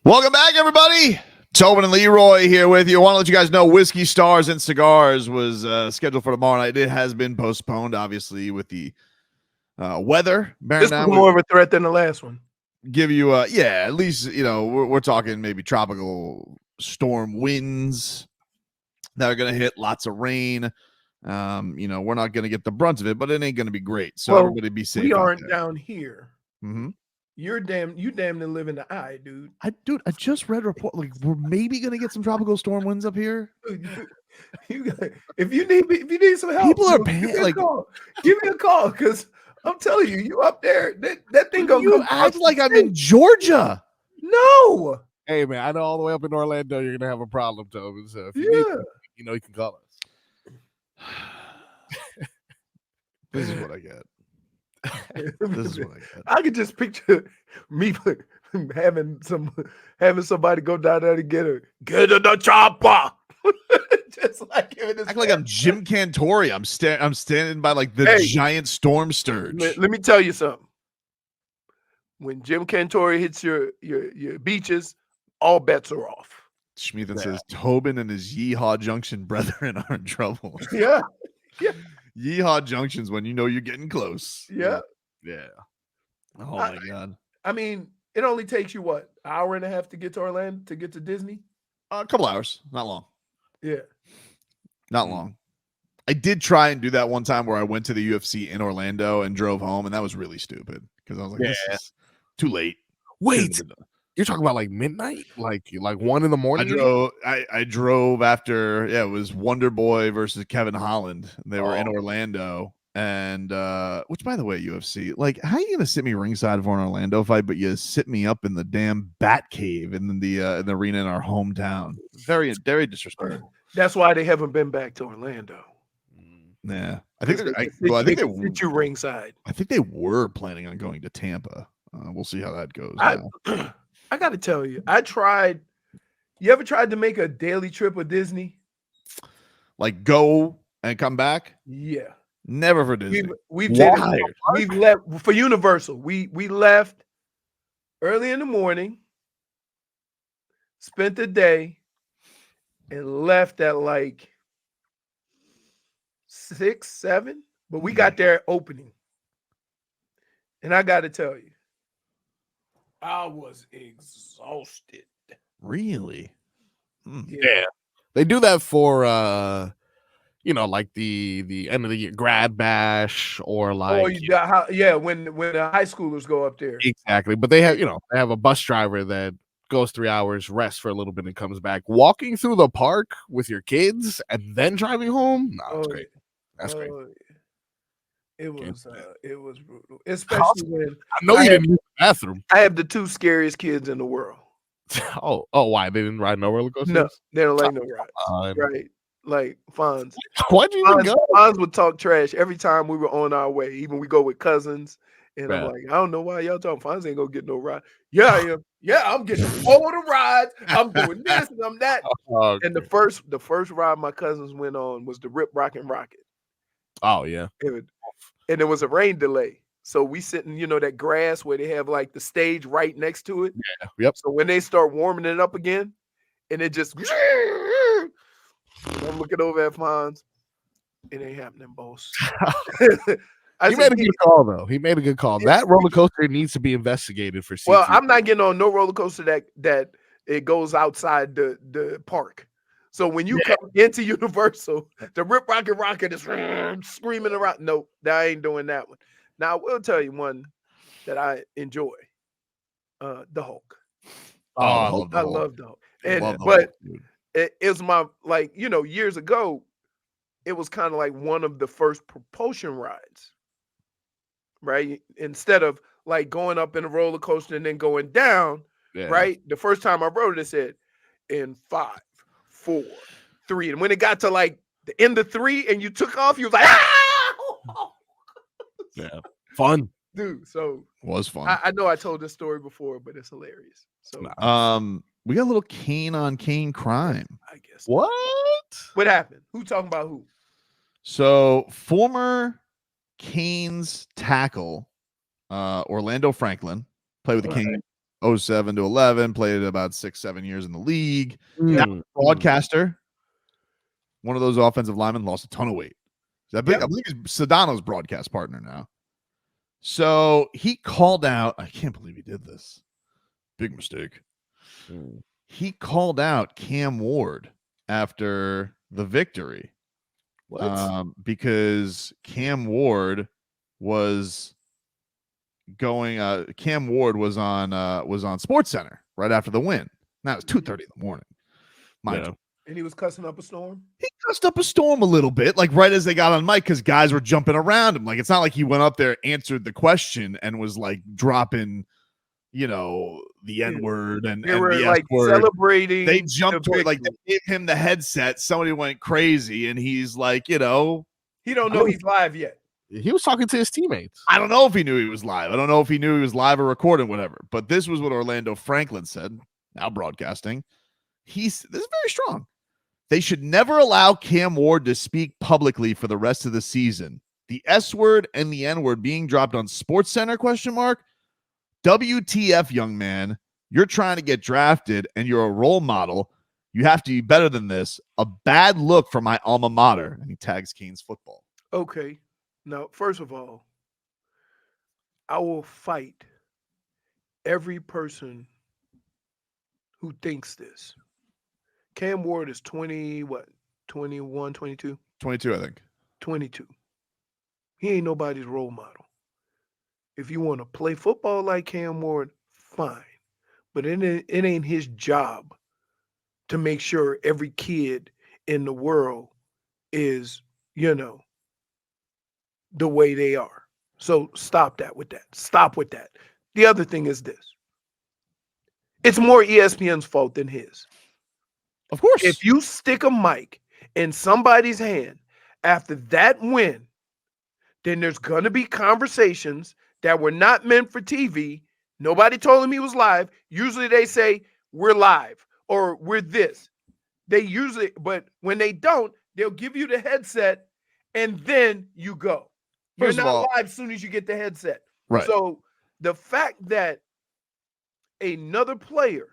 Welcome back, everybody. Tobin and Leroy here with you. I want to let you guys know Whiskey Stars and Cigars was scheduled for tomorrow night. It has been postponed, obviously, with the weather. This was more of a threat than the last one. Give you, at least, we're talking maybe tropical storm winds that are going to hit, lots of rain. We're not going to get the brunt of it, but it ain't going to be great. So everybody be safe. We aren't down here. Mm-hmm. You damn near live in the eye, dude. I just read a report like we're maybe gonna get some tropical storm winds up here. If you need some help, people are give me a call because I'm telling you up there. That thing gonna you act like I'm in Georgia. No. Hey man, I know all the way up in Orlando you're gonna have a problem, Tobin. So if you need, you can call us. This is what I get. This is what I get. I could just picture me having somebody go down there to get in the chopper. Just like act like I'm Jim Cantori. I'm standing by like the giant storm sturge. Let me tell you something. When Jim Cantori hits your beaches, all bets are off. Schmeathan says Tobin and his Yeehaw Junction brethren are in trouble. Yeah. Yeehaw Junction's when you know you're getting close. Yeah. Oh my God. I mean, it only takes you what, an hour and a half to get to Orlando, to get to Disney? A couple hours, not long. Yeah. Not long. I did try and do that one time where I went to the UFC in Orlando and drove home, and that was really stupid because I was like, this is too late. Wait. You're talking about like midnight, like 1 in the morning. I drove after. Yeah, it was Wonder Boy versus Kevin Holland. They were in Orlando, and which, by the way, UFC, like, how are you gonna sit me ringside for an Orlando fight, but you sit me up in the damn Bat Cave in the arena in our hometown? Very, very disrespectful. That's why they haven't been back to Orlando. Yeah, I think they sit you ringside. I think they were planning on going to Tampa. We'll see how that goes. I got to tell you, you ever tried to make a daily trip with Disney? Like go and come back? Yeah. Never for Disney. We've left for Universal. We left early in the morning, spent the day, and left at like 6, 7. But we got there opening. And I got to tell you, I was exhausted. Really? Yeah. They do that for like the end of the year grad bash or like when the high schoolers go up there. Exactly. But they have a bus driver that goes 3 hours, rests for a little bit and comes back. Walking through the park with your kids and then driving home? No, that's great. That's great. It was brutal, especially when I know you didn't use the bathroom. I have the 2 scariest kids in the world. Oh, why? They didn't ride no roller coasters? No, they don't like no rides. Right. Like Fonz. Why'd you even go? Fonz would talk trash every time we were on our way. Even we go with cousins. And I'm like, I don't know why y'all talking. Fonz ain't gonna get no ride. Yeah, I am. Yeah, I'm getting all the rides. I'm doing this and I'm that. Okay. And the first ride my cousins went on was the Rip Rockin' Rocket. Oh, yeah. And there was a rain delay. So we sitting, that grass where they have like the stage right next to it. Yeah. Yep. So when they start warming it up again, and it just I'm looking over at Fonz. It ain't happening, boss. He made a good call, though. He made a good call. That roller coaster needs to be investigated for safety. Well, I'm not getting on no roller coaster that it goes outside the park. So when you come into Universal, the Rip Rocket Rocket is screaming around. No, I ain't doing that one. Now, I will tell you one that I enjoy. The Hulk. I love the Hulk. It was my, years ago, it was kind of like one of the first propulsion rides, right? Instead of like going up in a roller coaster and then going down, right? The first time I rode it, it said in 5, 4, 3. And when it got to like the end of 3 and you took off, you was like, ah! Yeah. Fun. Dude, so it was fun. I know I told this story before, but it's hilarious. So we got a little Kane on Kane crime. I guess. What happened? Who talking about who? So former Canes tackle Orlando Franklin played with the Canes 07 to 11, played about 6-7 years in the league. Broadcaster, one of those offensive linemen, lost a ton of weight. I believe he's Sedano's broadcast partner now. So he called out, I can't believe he did this. Big mistake. He called out Cam Ward after the victory. What? Because Cam Ward was Cam Ward was on SportsCenter right after the win. Now it's 2:30 in the morning. Mind you. And he was cussing up a storm? He cussed up a storm a little bit, like right as they got on mic, because guys were jumping around him. Like, it's not like he went up there, answered the question, and was like dropping, the N-word and they were the like S-word. Celebrating. They jumped toward, like, they gave him the headset. Somebody went crazy, and he's like, he don't know he's live yet. He was talking to his teammates. I don't know if he knew he was live. I don't know if he knew he was live or recording, whatever. But this was what Orlando Franklin said, now broadcasting. This is very strong. They should never allow Cam Ward to speak publicly for the rest of the season. The S word and the N word being dropped on SportsCenter ? WTF, young man. You're trying to get drafted and you're a role model. You have to be better than this. A bad look for my alma mater. And he tags Canes football. Okay. Now, first of all, I will fight every person who thinks this. Cam Ward is 21, 22? 22, I think. 22. He ain't nobody's role model. If you want to play football like Cam Ward, fine. But it ain't his job to make sure every kid in the world is, the way they are. So stop that with that. Stop with that. The other thing is this. It's more ESPN's fault than his. Of course. If you stick a mic in somebody's hand after that win, then there's going to be conversations that were not meant for TV. Nobody told him he was live. Usually they say, we're live or we're this. But when they don't, they'll give you the headset and then you go. You're not live as soon as you get the headset. Right. So the fact that another player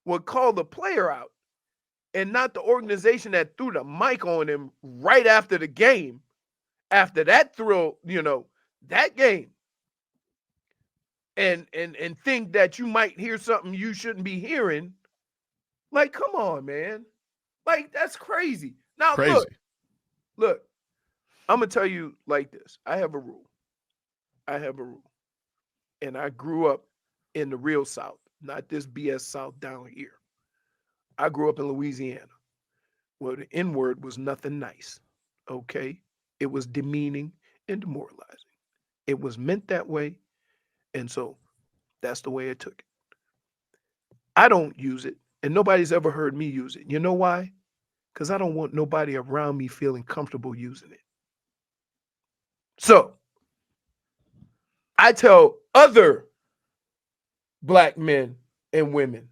would call the player out and not the organization that threw the mic on him right after the game, after that thrill, that game, and think that you might hear something you shouldn't be hearing. Like, come on, man. Like, that's crazy. Now, look, I'm going to tell you like this. I have a rule. And I grew up in the real South, not this BS South down here. I grew up in Louisiana, where the N-word was nothing nice, okay? It was demeaning and demoralizing. It was meant that way, and so that's the way I took it. I don't use it, and nobody's ever heard me use it. You know why? Because I don't want nobody around me feeling comfortable using it. So I tell other Black men and women,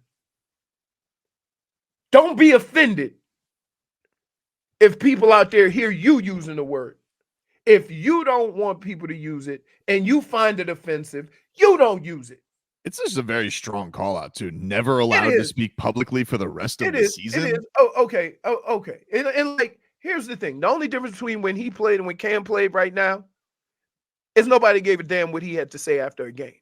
don't be offended if people out there hear you using the word. If you don't want people to use it and you find it offensive, you don't use it. It's just a very strong call out, too. Never allowed to speak publicly for the rest of the season. It is. Oh, okay. And like, here's the thing. The only difference between when he played and when Cam played right now is nobody gave a damn what he had to say after a game.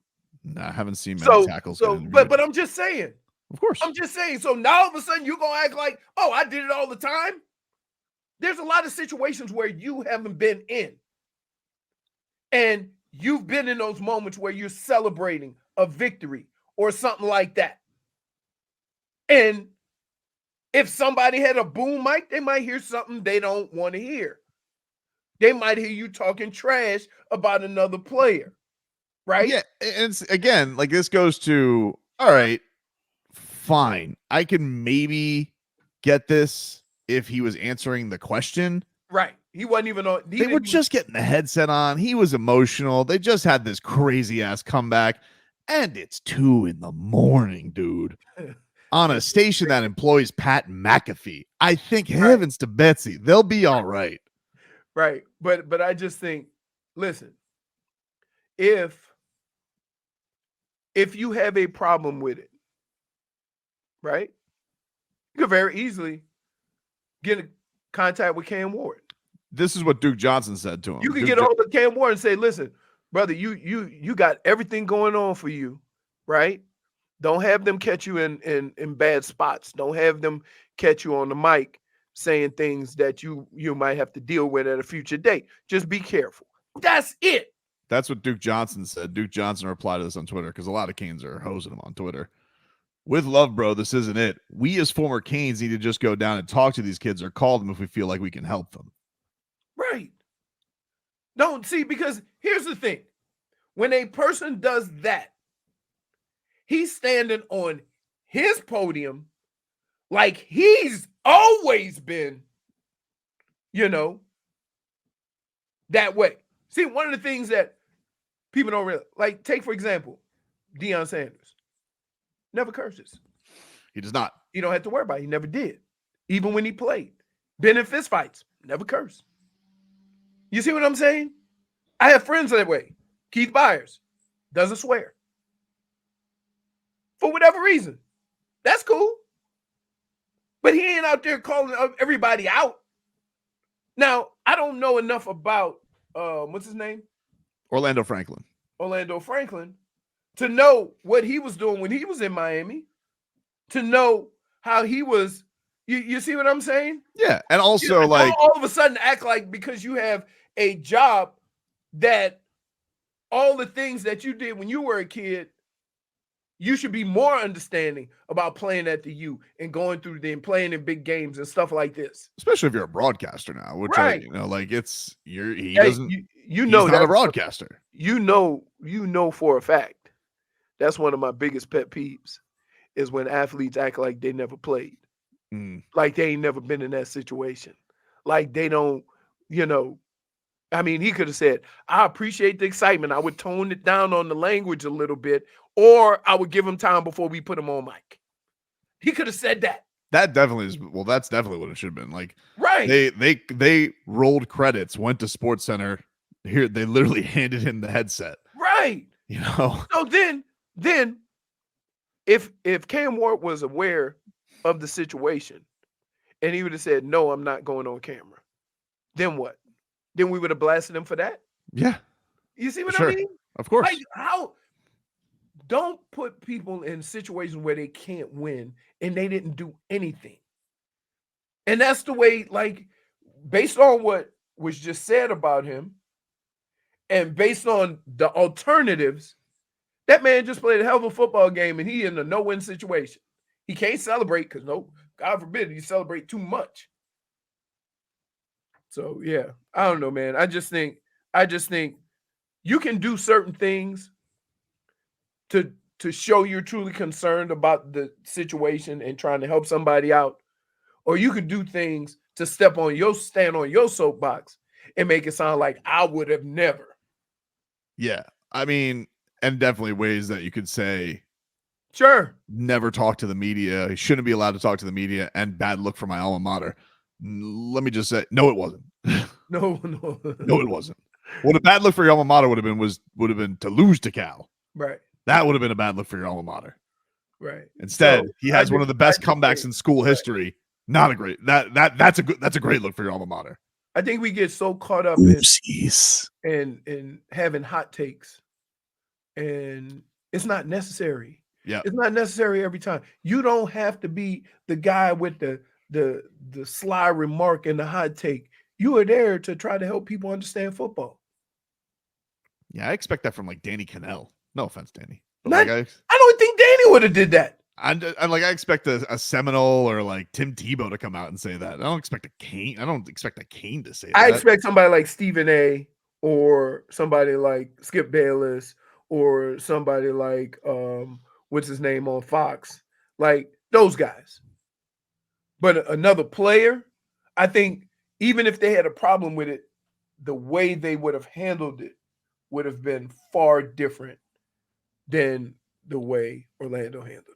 No, I haven't seen many tackles. But I'm just saying. Of course. I'm just saying. So now all of a sudden you're going to act like, oh, I did it all the time. There's a lot of situations where you haven't been in. And you've been in those moments where you're celebrating a victory or something like that. And if somebody had a boom mic, they might hear something they don't want to hear. They might hear you talking trash about another player. Right? Yeah. And it's, again, like this goes to, all right, fine. I can maybe get this if he was answering the question. Right. He wasn't even on. They were just getting the headset on. He was emotional. They just had this crazy ass comeback. And it's 2 a.m, dude. On a station that employs Pat McAfee. I think heavens to Betsy, they'll be all right. Right. But I just think, listen, if if you have a problem with it, right? You could very easily get in contact with Cam Ward. This is what Duke Johnson said to him. You could get hold of Cam Ward and say, listen, brother, you got everything going on for you, right? Don't have them catch you in bad spots. Don't have them catch you on the mic saying things that you might have to deal with at a future date. Just be careful. That's it. That's what Duke Johnson said. Duke Johnson replied to this on Twitter because a lot of Canes are hosing him on Twitter. With love, bro, this isn't it. We as former Canes need to just go down and talk to these kids or call them if we feel like we can help them. Right. Don't see, because here's the thing. When a person does that, he's standing on his podium like he's always been, that way. See, one of the things that people don't realize, like, take, for example, Deion Sanders. Never curses. He does not. You don't have to worry about it. He never did. Even when he played. Been in fist fights. Never cursed. You see what I'm saying? I have friends that way. Keith Byers doesn't swear. For whatever reason. That's cool. But he ain't out there calling everybody out. Now, I don't know enough about, what's his name? Orlando Franklin. To know what he was doing when he was in Miami. To know how he was, you see what I'm saying? Yeah, and also all of a sudden act like because you have a job that all the things that you did when you were a kid, you should be more understanding about playing at the U and going through and playing in big games and stuff like this. Especially if you're a broadcaster now, which right. he's not a broadcaster. You know for a fact. That's one of my biggest pet peeves is when athletes act like they never played. Like they ain't never been in that situation. Like they don't, I mean, he could have said, I appreciate the excitement. I would tone it down on the language a little bit, or I would give him time before we put him on mic. He could have said that. That definitely is. Well, that's definitely what it should have been. Like, right. They rolled credits, went to Sportscenter. Here, they literally handed him the headset. Right. So then if Cam Ward was aware of the situation and he would have said, no, I'm not going on camera, then what? Then we would have blasted him for that? Yeah. You see what I mean? Of course. Like, don't put people in situations where they can't win and they didn't do anything. And that's the way, like, based on what was just said about him and based on the alternatives, that man just played a hell of a football game and he in a no-win situation. He can't celebrate because, God forbid, he celebrate too much. So, yeah, I don't know, man. I just think you can do certain things to show you're truly concerned about the situation and trying to help somebody out, or you could do things to stand on your soapbox and make it sound like I would have never. Yeah, I mean, and definitely ways that you could say, sure, never talk to the media. He shouldn't be allowed to talk to the media, and bad look for my alma mater. Let me just say, no, it wasn't. No, it wasn't. What a bad look for your alma mater would have been to lose to Cal. Right. That would have been a bad look for your alma mater. Right. Instead, he has one of the best comebacks in school history. Not a great that's a great look for your alma mater. I think we get so caught up in having hot takes, and it's not necessary. Yeah, it's not necessary every time. You don't have to be the guy with the sly remark and the hot take. You are there to try to help people understand football. Yeah, I expect that from like Danny Cannell. No offense, Danny. I don't think Danny would have did that. I expect a Seminole or like Tim Tebow to come out and say that. I don't expect a Kane to say that. I expect somebody like Stephen A. or somebody like Skip Bayless or somebody like what's his name on Fox, like those guys. But another player, I think even if they had a problem with it, the way they would have handled it would have been far different than the way Orlando handled it.